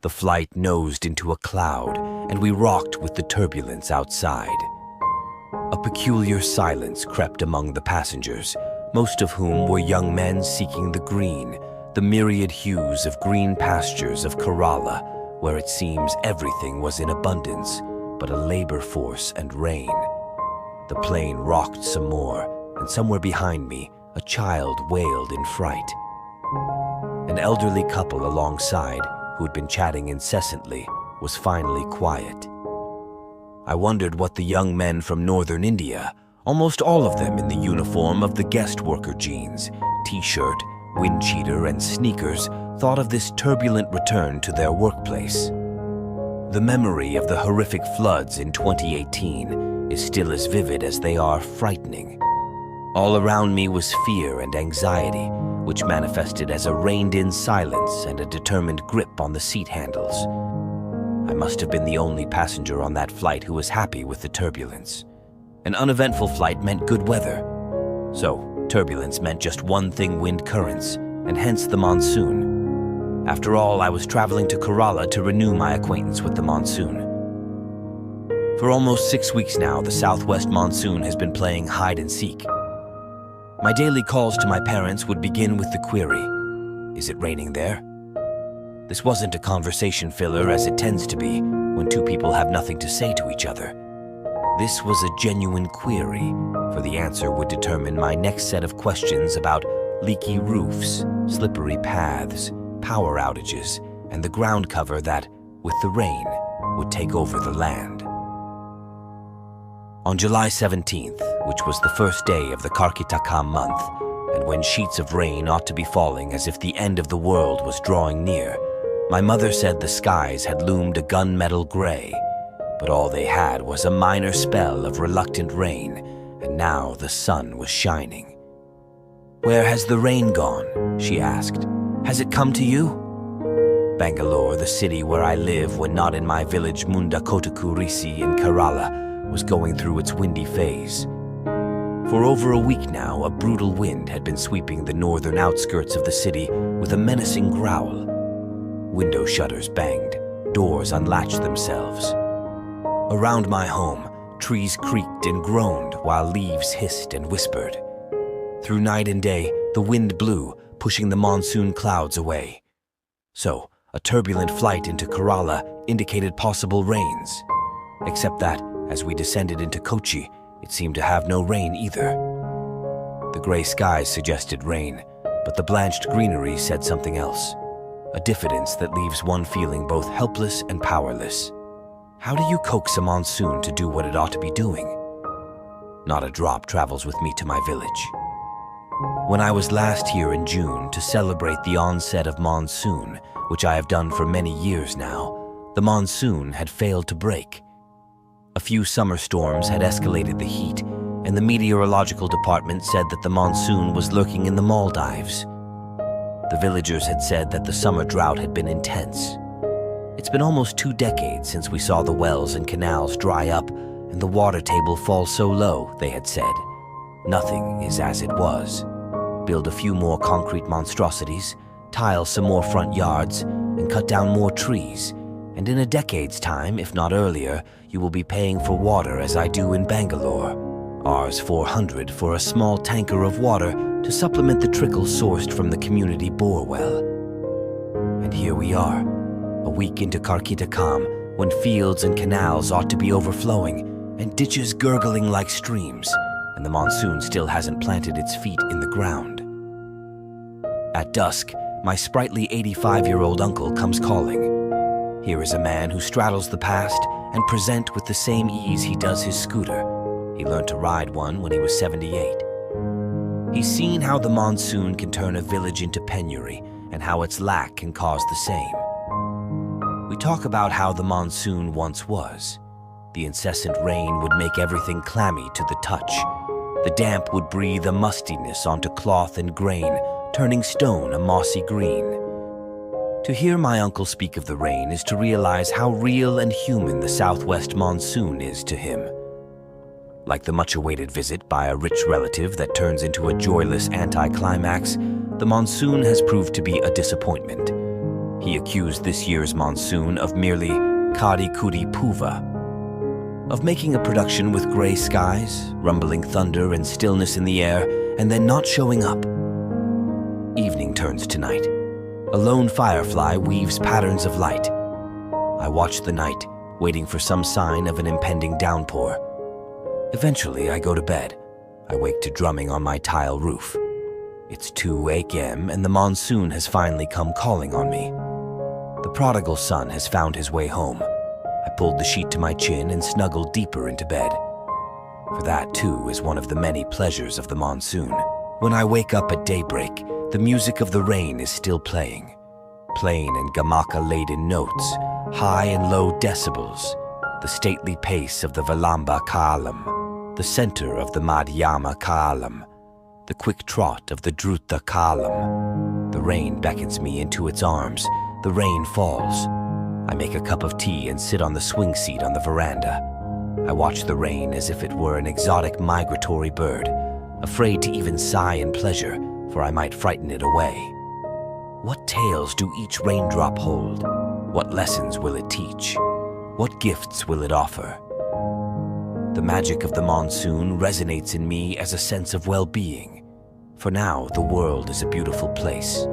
The flight nosed into a cloud, and we rocked with the turbulence outside. A peculiar silence crept among the passengers, most of whom were young men seeking the green, the myriad hues of green pastures of Kerala, where it seems everything was in abundance, but a labor force and rain. The plane rocked some more, and somewhere behind me, a child wailed in fright. An elderly couple alongside, who had been chatting incessantly, was finally quiet. I wondered what the young men from northern India, almost all of them in the uniform of the guest worker jeans, t-shirt, wind cheater, and sneakers, thought of this turbulent return to their workplace. The memory of the horrific floods in 2018 is still as vivid as they are frightening. All around me was fear and anxiety, which manifested as a reined-in silence and a determined grip on the seat handles. I must have been the only passenger on that flight who was happy with the turbulence. An uneventful flight meant good weather. So, turbulence meant just one thing: wind currents, and hence the monsoon. After all, I was traveling to Kerala to renew my acquaintance with the monsoon. For almost 6 weeks now, the southwest monsoon has been playing hide and seek. My daily calls to my parents would begin with the query, "Is it raining there?" This wasn't a conversation filler, as it tends to be when two people have nothing to say to each other. This was a genuine query, for the answer would determine my next set of questions about leaky roofs, slippery paths, power outages, and the ground cover that, with the rain, would take over the land. On July 17th, which was the first day of the Karkitakam month, and when sheets of rain ought to be falling as if the end of the world was drawing near, my mother said the skies had loomed a gunmetal gray, but all they had was a minor spell of reluctant rain, and now the sun was shining. "Where has the rain gone?" she asked. "Has it come to you?" Bangalore, the city where I live when not in my village Munda Kotakurisi in Kerala, was going through its windy phase. For over a week now, a brutal wind had been sweeping the northern outskirts of the city with a menacing growl. Window shutters banged, doors unlatched themselves. Around my home, trees creaked and groaned while leaves hissed and whispered. Through night and day, the wind blew, pushing the monsoon clouds away. So, a turbulent flight into Kerala indicated possible rains, except that, as we descended into Kochi, it seemed to have no rain either. The gray skies suggested rain, but the blanched greenery said something else, a diffidence that leaves one feeling both helpless and powerless. How do you coax a monsoon to do what it ought to be doing? Not a drop travels with me to my village. When I was last here in June to celebrate the onset of monsoon, which I have done for many years now, the monsoon had failed to break. A few summer storms had escalated the heat, and the meteorological department said that the monsoon was lurking in the Maldives. The villagers had said that the summer drought had been intense. It's been almost 2 decades since we saw the wells and canals dry up and the water table fall so low, they had said. Nothing is as it was. Build a few more concrete monstrosities, tile some more front yards, and cut down more trees, and in a decade's time, if not earlier, you will be paying for water as I do in Bangalore. Ours $400 for a small tanker of water to supplement the trickle sourced from the community bore well. And here we are, a week into Karkitakam, when fields and canals ought to be overflowing, and ditches gurgling like streams, and the monsoon still hasn't planted its feet in the ground. At dusk, my sprightly 85-year-old uncle comes calling. Here is a man who straddles the past and present with the same ease he does his scooter. He learned to ride one when he was 78. He's seen how the monsoon can turn a village into penury and how its lack can cause the same. We talk about how the monsoon once was. The incessant rain would make everything clammy to the touch. The damp would breathe a mustiness onto cloth and grain, turning stone a mossy green. To hear my uncle speak of the rain is to realize how real and human the southwest monsoon is to him. Like the much-awaited visit by a rich relative that turns into a joyless anticlimax, the monsoon has proved to be a disappointment. He accused this year's monsoon of merely kari kuri puva, of making a production with gray skies, rumbling thunder and stillness in the air, and then not showing up. Evening turns to night. A lone firefly weaves patterns of light. I watch the night, waiting for some sign of an impending downpour. Eventually, I go to bed. I wake to drumming on my tile roof. It's 2 a.m. and the monsoon has finally come calling on me. The prodigal son has found his way home. I pulled the sheet to my chin and snuggled deeper into bed. For that, too, is one of the many pleasures of the monsoon. When I wake up at daybreak, the music of the rain is still playing. Plain and gamaka-laden notes, high and low decibels, the stately pace of the Valamba Kaalam, the center of the Madhyama Kaalam, the quick trot of the Druta Kaalam. The rain beckons me into its arms. The rain falls. I make a cup of tea and sit on the swing seat on the veranda. I watch the rain as if it were an exotic migratory bird, afraid to even sigh in pleasure, for I might frighten it away. What tales do each raindrop hold? What lessons will it teach? What gifts will it offer? The magic of the monsoon resonates in me as a sense of well-being. For now, the world is a beautiful place.